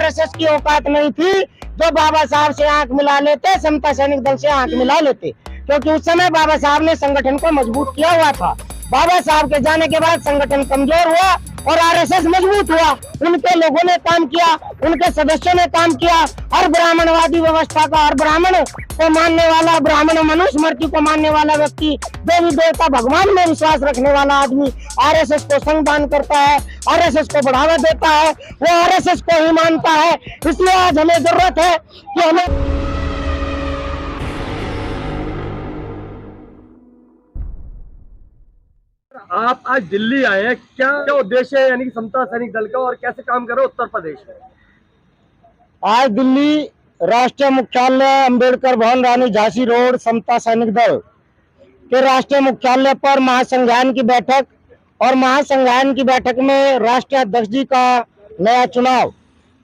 RSS की औकात नहीं थी जो बाबा साहब से आंख मिला लेते, समता सैनिक दल से आंख मिला लेते, क्योंकि उस समय बाबा साहब ने संगठन को मजबूत किया हुआ था। बाबा साहब के जाने के बाद संगठन कमजोर हुआ और आरएसएस मजबूत हुआ। उनके लोगों ने काम किया, उनके सदस्यों ने काम किया। हर ब्राह्मणवादी व्यवस्था का, हर ब्राह्मण को मानने वाला, ब्राह्मण मनुस्मृति को मानने वाला व्यक्ति, देवी देवता भगवान में विश्वास रखने वाला आदमी आरएसएस को संगदान करता है, आरएसएस को बढ़ावा देता है, वो आरएसएस को ही मानता है। इसलिए आज हमें जरूरत है कि हमें आप आज दिल्ली आए हैं, क्या उद्देश्य है यानी कि समता सैनिक दल का, और कैसे काम कर रहे हो उत्तर प्रदेश में? आज दिल्ली राष्ट्रीय मुख्यालय अंबेडकर भवन, रानी झांसी रोड, समता सैनिक दल के राष्ट्रीय मुख्यालय पर महासंज्ञान की बैठक, और महासंज्ञान की बैठक में राष्ट्रीय अध्यक्ष जी का नया चुनाव।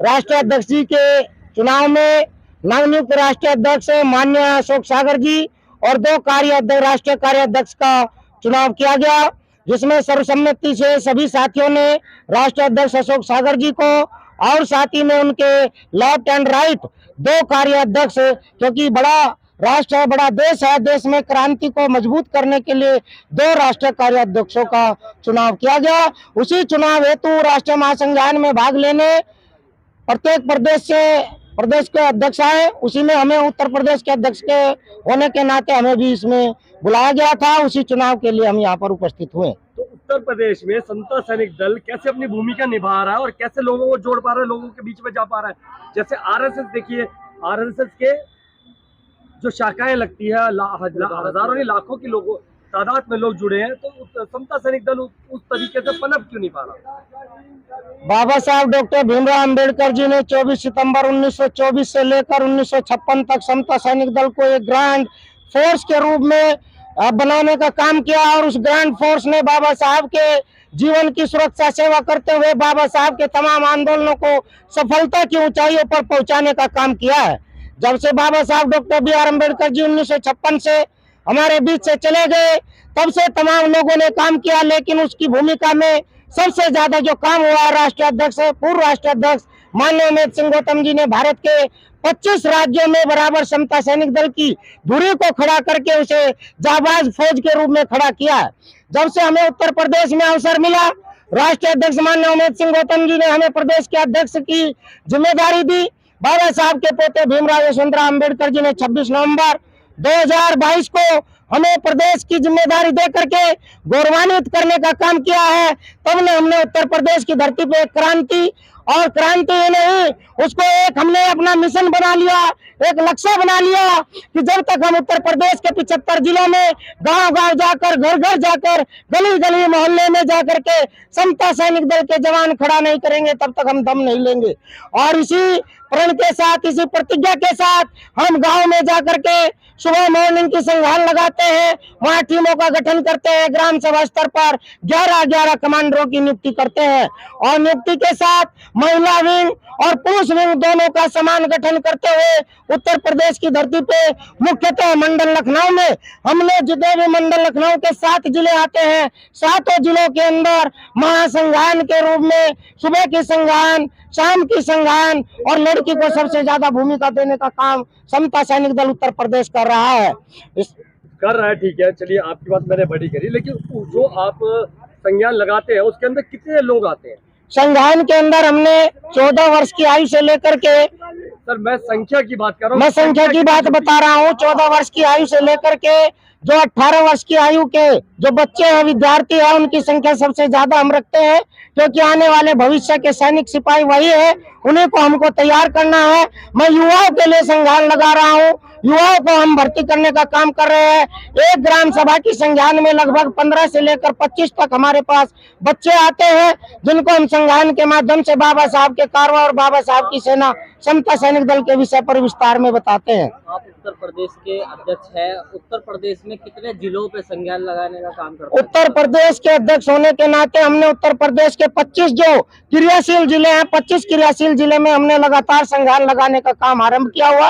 राष्ट्रीय अध्यक्ष जी के चुनाव में नवनियुक्त राष्ट्रीय अध्यक्ष माननीय अशोक सागर जी और 2 राष्ट्रीय कार्याध्यक्ष का चुनाव किया गया, जिसमें सर्वसम्मति से सभी साथियों ने राष्ट्रीय अध्यक्ष अशोक सागर जी को और साथ ही में उनके लेफ्ट एंड राइट 2 कार्याध्यक्ष, क्योंकि बड़ा राष्ट्र है, बड़ा देश है, देश में क्रांति को मजबूत करने के लिए 2 राष्ट्रीय कार्याध्यक्षों का चुनाव किया गया। उसी चुनाव हेतु राष्ट्रीय महासंज्ञान में भाग लेने प्रत्येक प्रदेश से प्रदेश के अध्यक्ष आए, उसी में हमें उत्तर प्रदेश के अध्यक्ष के होने के नाते हमें भी इसमें बुलाया गया था। उसी चुनाव के लिए हम यहाँ पर उपस्थित हुए। तो उत्तर प्रदेश में समता सैनिक दल कैसे अपनी भूमिका निभा रहा है और कैसे लोगों को जोड़ पा रहा है, लोगों के बीच में जा पा रहा है? जैसे आरएसएस देखिए, आरएसएस के जो शाखाएं लगती है, हजारों नहीं लाखों की लोगों तादाद में लोग जुड़े हैं, तो समता सैनिक दल उस तरीके से पनप क्यों नहीं पा रहा? बाबा साहब डॉक्टर भीमराव अंबेडकर जी ने 24 सितंबर 1924 से लेकर 1956 तक समता सैनिक दल को एक ग्रैंड फोर्स के रूप में बनाने का काम किया, और उस ग्रैंड फोर्स ने बाबा साहब के जीवन की सुरक्षा सेवा करते हुए बाबा साहब के तमाम आंदोलनों को सफलता की ऊंचाइयों पर पहुंचाने का काम किया है। जब से बाबा साहब doctor B are Ambedkar ji 1956 से हमारे बीच से चले गए, तब से तमाम लोगों ने काम किया, लेकिन उसकी भूमिका में सबसे ज्यादा जो काम हुआ राष्ट्रीय अध्यक्ष, पूर्व राष्ट्रीय अध्यक्ष माननीय उमेश सिंह गौतम जी ने भारत के 25 राज्यों में बराबर समता सैनिक दल की धुरी को खड़ा करके उसे जाबाज फौज के रूप में खड़ा किया है। जब से हमें उत्तर प्रदेश में अवसर मिला, राष्ट्रीय अध्यक्ष माननीय उमेश सिंह गौतम जी ने हमें प्रदेश के अध्यक्ष की जिम्मेदारी दी। बाबा साहब के पोते भीमराव यशवंतराव अम्बेडकर जी ने 26 नवंबर 2022 को हमें प्रदेश की जिम्मेदारी दे करके गौरवान्वित करने का काम किया है। तब ने हमने उत्तर प्रदेश की धरती पे क्रांति, और क्रांति ही नहीं, उसको एक हमने अपना मिशन बना लिया, एक लक्ष्य बना लिया कि जब तक हम उत्तर प्रदेश के 75 जिलों में गांव गांव जाकर, घर घर जाकर, गली गली मोहल्ले में जाकर के समता सैनिक दल के जवान खड़ा नहीं करेंगे, तब तक हम दम नहीं लेंगे। और इसी प्रण के साथ, इसी प्रतिज्ञा के साथ हम गांव में जाकर के सुबह मॉर्निंग की संघान लगाते हैं, वहाँ टीमों का गठन करते हैं, ग्राम सभा स्तर पर 11-11 कमांडरों की नियुक्ति करते हैं, और नियुक्ति के साथ महिला विंग और पुरुष विंग दोनों का समान गठन करते हुए उत्तर प्रदेश की धरती पे मुख्यतः मंडल लखनऊ में हमने जितने भी मंडल लखनऊ के 7 जिले आते हैं, 7 जिलों के अंदर महासंघान के रूप में सुबह की संघान, शाम की संघान और लड़की को सबसे ज्यादा भूमिका देने का काम समता सैनिक दल उत्तर प्रदेश कर रहा है। कर रहा है, ठीक है, चलिए आपकी बात मैंने बड़ी करी, लेकिन जो आप संज्ञान लगाते हैं उसके अंदर कितने लोग आते हैं? संज्ञान के अंदर हमने 14 वर्ष की आयु से लेकर के, सर मैं संख्या की बात कर रहा हूँ, मैं संख्या की बात बता रहा हूँ, 14 वर्ष की आयु से लेकर के जो 18 वर्ष की आयु के जो बच्चे हैं, विद्यार्थी हैं, उनकी संख्या सबसे ज्यादा हम रखते हैं, क्योंकि आने वाले भविष्य के सैनिक सिपाही वही है, उन्हीं को हमको तैयार करना है। मैं युवाओं के लिए संज्ञान लगा रहा हूँ, युवाओं को हम भर्ती करने का काम कर रहे हैं। एक ग्राम सभा की संज्ञान में लगभग 15 से लेकर 25 तक हमारे पास बच्चे आते हैं, जिनको हम संज्ञान के माध्यम से बाबा साहब के कारवा और बाबा साहब की सेना समता सैनिक दल के विषय पर विस्तार में बताते हैं। आप उत्तर प्रदेश के अध्यक्ष हैं, उत्तर प्रदेश में कितने जिलों पे संज्ञान लगाने का काम करते हैं? उत्तर प्रदेश के अध्यक्ष होने के नाते हमने उत्तर प्रदेश के 25 जो क्रियाशील जिले हैं, 25 क्रियाशील जिले में हमने लगातार संज्ञान लगाने का काम आरंभ किया हुआ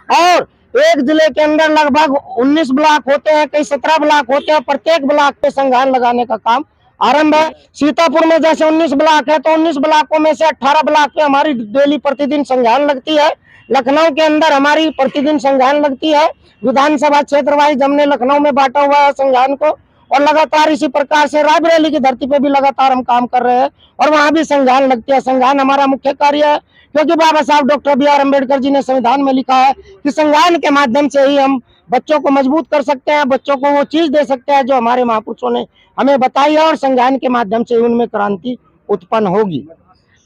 है, और एक जिले के अंदर लगभग 19 ब्लॉक होते हैं, कई 17 ब्लॉक होते हैं, प्रत्येक ब्लॉक पे संज्ञान लगाने का काम आरंभ है। सीतापुर में जैसे 19 ब्लॉक है तो 19 ब्लॉकों में से 18 ब्लॉक पे हमारी डेली प्रतिदिन संज्ञान लगती है। लखनऊ के अंदर हमारी प्रतिदिन संज्ञान लगती है। विधानसभा क्षेत्र वाइज हमने लखनऊ में बांटा हुआ है संज्ञान को, और लगातार इसी प्रकार से रायबरेली की धरती पे भी लगातार हम काम कर रहे हैं और वहां भी संज्ञान लगती है। संज्ञान हमारा मुख्य कार्य है, क्योंकि बाबा साहब doctor B are Ambedkar ji ने संविधान में लिखा है कि संज्ञान के माध्यम से ही हम बच्चों को मजबूत कर सकते हैं, बच्चों को वो चीज दे सकते हैं जो हमारे महापुरुषों ने हमें बताई है, और संज्ञान के माध्यम से उनमें क्रांति उत्पन्न होगी।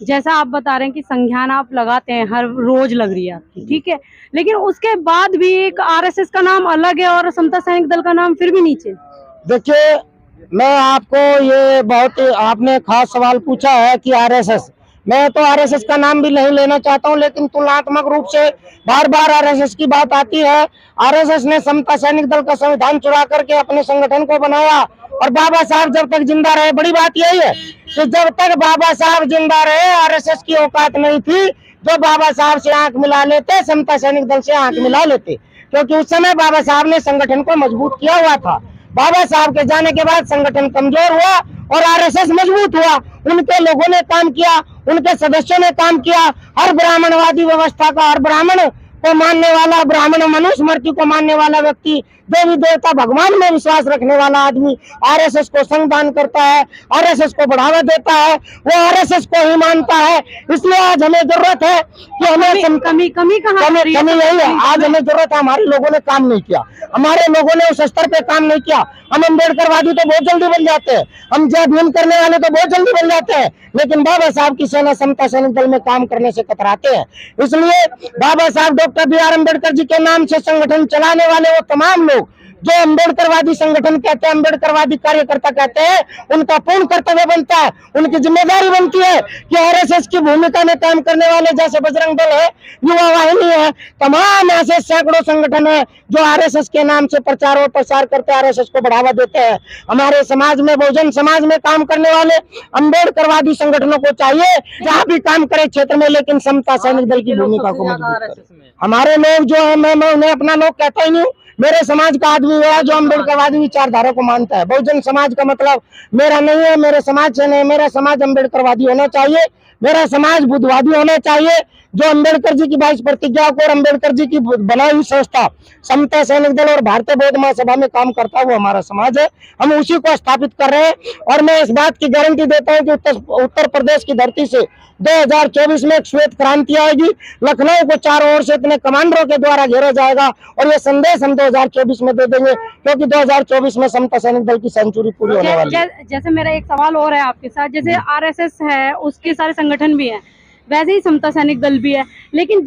जैसा आप बता रहे हैं कि संज्ञान आप लगाते हैं, हर रोज लग रही है आपकी, ठीक है, लेकिन उसके बाद भी एक आरएसएस का नाम अलग है और समता सैनिक दल का नाम फिर भी नीचे। देखिए, मैं आपको ये बहुत आपने खास सवाल पूछा है कि आरएसएस, मैं तो आरएसएस का नाम भी नहीं लेना चाहता हूं, लेकिन तुलनात्मक रूप से बार बार आरएसएस की बात आती है। आरएसएस ने समता सैनिक दल का संविधान चुरा करके अपने संगठन को बनाया, और बाबा साहब जब तक जिंदा रहे, बड़ी बात यही है कि जब तक बाबा साहब जिंदा रहे आरएसएस की औकात नहीं थी जो बाबा साहब से आंख मिला लेते, समता सैनिक दल से आंख मिला लेते, क्योंकि उस समय बाबा साहब ने संगठन को मजबूत किया हुआ था। बाबा साहब के जाने के बाद संगठन कमजोर हुआ और आरएसएस मजबूत हुआ। उनके लोगों ने काम किया, उनके सदस्यों ने काम किया। हर ब्राह्मणवादी व्यवस्था का, हर ब्राह्मण को मानने वाला, ब्राह्मण मनुस्मृति को मानने वाला व्यक्ति, देवी देवता भगवान में विश्वास रखने वाला आदमी आरएसएस को संगदान करता है, आरएसएस को बढ़ावा देता है, वो आरएसएस को ही मानता है। इसलिए आज हमें जरूरत है कि हमें कमी कहाँ कमी यही है। आज हमें जरूरत है, हमारे लोगों ने काम नहीं किया, हमारे लोगों ने उस स्तर पे काम नहीं किया। हम अम्बेडकरवादी तो बहुत जल्दी बन जाते हैं, हम जय भीम करने वाले तो बहुत जल्दी बन जाते हैं, लेकिन बाबा साहब की सेना समता सैनिक दल में काम करने से कतराते हैं। इसलिए बाबा साहब doctor B are Ambedkar ji के नाम से संगठन चलाने वाले वो तमाम लोग जो अम्बेडकरवादी संगठन कहते हैं, अम्बेडकरवादी कार्यकर्ता कहते हैं, उनका पूर्ण कर्तव्य बनता है, उनकी जिम्मेदारी बनती है कि आरएसएस की भूमिका में काम करने वाले जैसे बजरंग दल है, युवा वाहिनी है, तमाम ऐसे सैकड़ों संगठन है जो आरएसएस के नाम से प्रचार और प्रसार करते हैं, आरएसएस को बढ़ावा देते हैं। हमारे समाज में, बहुजन समाज में काम करने वाले अम्बेडकरवादी संगठनों को चाहिए जहाँ भी काम करे क्षेत्र में, लेकिन समता सैनिक दल की भूमिका को मजबूत करें। हमारे लोग जो है, मैं उन्हें अपना लोग कहता ही नहीं हूँ, मेरे समाज का आदमी है जो अम्बेडकरवादी विचारधारा को मानता है। बहुजन समाज का मतलब मेरा नहीं है, मेरे समाज से नहीं, मेरा समाज अम्बेडकरवादी होना चाहिए, मेरा समाज बुद्धवादी होना चाहिए, जो अम्बेडकर जी की 22 प्रतिज्ञाओं को और अम्बेडकर जी की बनाई हुई संस्था समता सैनिक दल और भारतीय बौद्ध महासभा में काम करता हुआ हमारा समाज है, हम उसी को स्थापित कर रहे हैं। और मैं इस बात की गारंटी देता हूं कि उत्तर प्रदेश की धरती से 2024 में एक श्वेत क्रांति आएगी। लखनऊ को चारों ओर से इतने कमांडरों के द्वारा घेरा जाएगा, और ये संदेश हम 2024 में दे देंगे, क्योंकि 2024 में समता सैनिक दल की सेंचुरी पूरी होने वाली है। जैसे मेरा एक सवाल और है आपके साथ, जैसे आरएसएस है उसके सारे संगठन भी हैं, वैसे ही समता सैनिक दल भी है, लेकिन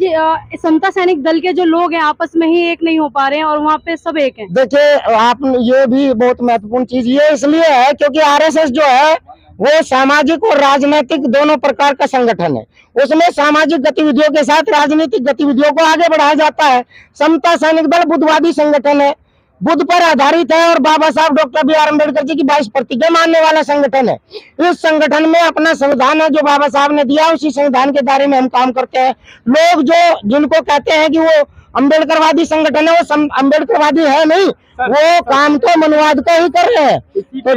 समता सैनिक दल के जो लोग हैं आपस में ही एक नहीं हो पा रहे हैं और वहाँ पे सब एक हैं। देखिए, आप ये भी बहुत महत्वपूर्ण चीज ये इसलिए है क्योंकि आरएसएस जो है वो सामाजिक और राजनीतिक दोनों प्रकार का संगठन है। उसमें सामाजिक गतिविधियों के साथ राजनीतिक गतिविधियों को आगे बढ़ाया जाता है। समता सैनिक दल बुद्धवादी संगठन है, बुद्ध पर आधारित है, और बाबा साहब doctor B are Ambedkar ji की 22 प्रतिज्ञा मानने वाला संगठन है। इस संगठन में अपना संविधान है जो बाबा साहब ने दिया, उसी संविधान के दायरे में हम काम करते हैं। लोग जो जिनको कहते हैं कि वो अम्बेडकरवादी संगठन है, वो अम्बेडकरवादी है नहीं, वो काम तो मनुवाद का ही कर रहे हैं। तो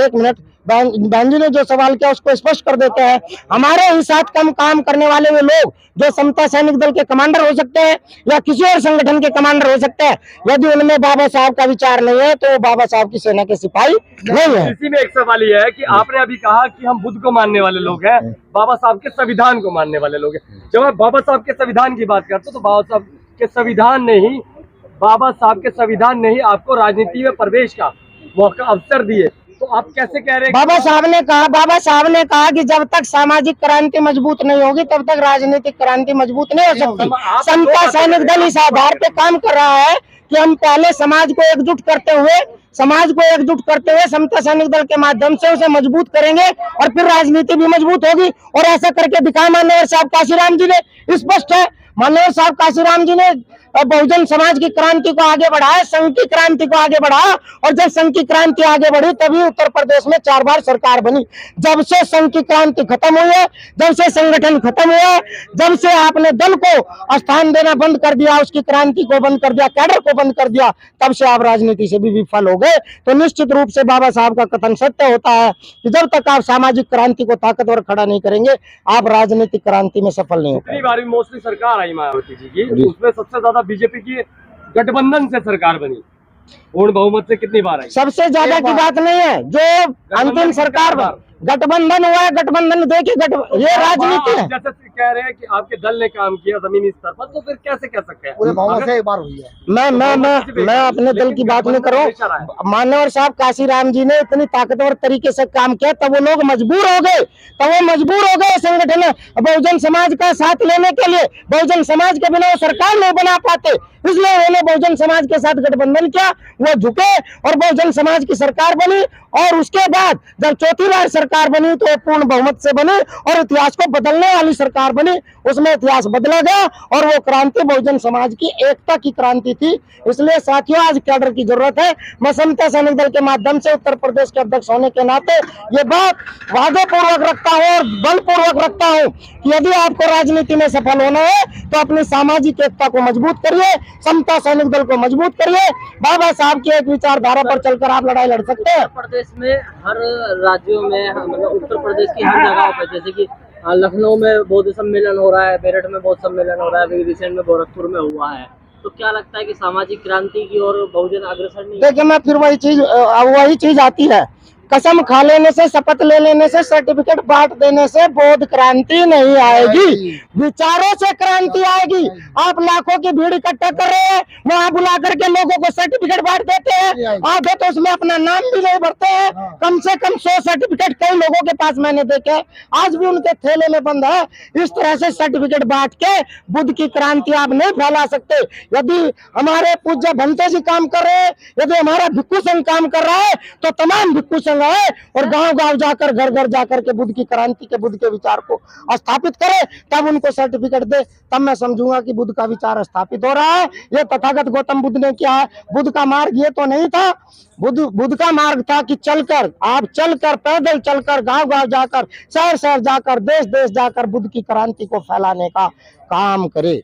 एक मिनट, बहन जी ने जो सवाल किया उसको स्पष्ट कर देते हैं। हमारे ही साथ कम काम करने वाले वे लोग जो समता सैनिक दल के कमांडर हो सकते हैं या किसी और संगठन के कमांडर हो सकते हैं, यदि उनमें बाबा साहब का विचार नहीं है तो वो बाबा साहब की सेना के सिपाही नहीं है। इसी में एक सवाल ये है कि आपने अभी कहा कि हम बुद्ध को मानने वाले लोग हैं, बाबा साहब के संविधान को मानने वाले लोग हैं। जब आप बाबा साहब के संविधान की बात करते हो तो बाबा साहब के संविधान ने ही आपको राजनीति में प्रवेश का मौका, अवसर दिए, तो आप कैसे कह रहे हैं? बाबा साहब ने कहा कि जब तक सामाजिक क्रांति मजबूत नहीं होगी तब तक राजनीतिक क्रांति मजबूत नहीं हो सकती। समता सैनिक दल इस आधार पे काम कर रहा है कि हम पहले समाज को एकजुट करते हुए समता सैनिक दल के माध्यम से उसे मजबूत करेंगे और फिर राजनीति भी मजबूत होगी। और ऐसा करके दिखाया माननीय साहब काशीराम जी ने, स्पष्ट है। माननीय साहब काशीराम जी ने बहुजन समाज की क्रांति को आगे बढ़ाया, संघ की क्रांति को आगे बढ़ाया, और जब संघ की क्रांति आगे बढ़ी तभी उत्तर प्रदेश में 4 बार सरकार बनी। जब से संघ की क्रांति खत्म हुई है, जब से संगठन खत्म हुआ है, जब से आपने दल को स्थान देना बंद कर दिया, उसकी क्रांति को बंद कर दिया, कैडर को बंद कर दिया, तब से आप राजनीति से भी विफल हो गए। तो निश्चित रूप से बाबा साहब का कथन सत्य होता है कि जब तक आप सामाजिक क्रांति को ताकतवर खड़ा नहीं करेंगे, आप राजनीतिक क्रांति में सफल नहीं हो पिछली बार भी मोस्टली सरकार आई मायावती जी की, उसमें सबसे ज्यादा बीजेपी की गठबंधन से सरकार बनी, पूर्ण बहुमत से कितनी बार आई? सबसे ज्यादा की बात नहीं है, जो अंतिम सरकार गठबंधन हुआ है, गठबंधन देखिए, ये राजनीति है। जैसे कह रहे हैं कि आपके दल ने काम किया जमीनी स्तर पर, तो फिर कैसे कह सकते हैं? पूरे बहुमत से एक बार हुई है। मैं अपने दल की बात नहीं करूं। माननीय साहब काशीराम जी ने इतनी ताकतवर तरीके से काम किया, तब वो लोग मजबूर हो गए, संगठन बहुजन समाज का साथ लेने के लिए। बहुजन समाज के बिना वो सरकार नहीं बना पाते, इसलिए उन्होंने बहुजन समाज के साथ गठबंधन किया, वो झुके और बहुजन समाज की सरकार बनी। और उसके बाद जब चौथी बार सरकार बनी तो पूर्ण बहुमत से बनी और इतिहास को बदलने वाली सरकार बनी। उसमें इतिहास बदला गया और वो क्रांति बहुजन समाज की एकता की क्रांति थी। इसलिए साथियों, आज कैडर की जरूरत है। मैं समता सैनिक दल के माध्यम से उत्तर प्रदेश के अध्यक्ष होने के नाते ये बात वादे पूर्वक रखता हूँ और बलपूर्वक रखता हूँ कि यदि आपको राजनीति में सफल होना है तो अपनी सामाजिक एकता को मजबूत करिए, समता सैनिक दल को मजबूत करिए। बाबा साहब की एक विचारधारा पर चलकर आप लड़ाई लड़ सकते हैं। उत्तर प्रदेश में हर राज्यों में, मतलब उत्तर प्रदेश की हर जगह पर, जैसे कि लखनऊ में बौद्ध सम्मेलन हो रहा है, मेरठ में बौद्ध सम्मेलन हो रहा है, अभी रिसेंट में गोरखपुर में हुआ है, तो क्या लगता है कि सामाजिक क्रांति की ओर बहुजन अग्रसर नहीं? देखिए, मैं फिर वही चीज आती है, कसम खा लेने से, शपथ ले लेने से, सर्टिफिकेट बांट देने से बौद्ध क्रांति नहीं आएगी, विचारों से क्रांति आएगी। आप लाखों की भीड़ इकट्ठा कर रहे हैं, वहाँ बुला करके लोगों को सर्टिफिकेट बांट देते हैं, आधे तो उसमें अपना नाम भी नहीं भरते हैं। कम से कम 100 सर्टिफिकेट कई लोगों के पास मैंने देखे, आज भी उनके थैले में बंद है। इस तरह से सर्टिफिकेट बांट के बुद्ध की क्रांति आप नहीं फैला सकते। यदि हमारे पूज्य भंते जी काम कर रहे हैं, यदि हमारा भिक्खू संघ काम कर रहा है, तो तमाम भिक्खू संघ है और गांव-गांव जाकर, घर-घर जाकर के बुद्ध की क्रांति के, बुद्ध के विचार को स्थापित करे, तब उनको सर्टिफिकेट दे, तब मैं समझूंगा कि बुद्ध का विचार स्थापित हो रहा है। ये तथागत गौतम बुद्ध ने किया है। बुद्ध का मार्ग ये तो नहीं था, बुद्ध का मार्ग था कि आप चलकर, पैदल चलकर, गांव-गांव जाकर, शहर-शहर जाकर, देश-देश जाकर बुद्ध की क्रांति को फैलाने का काम करे।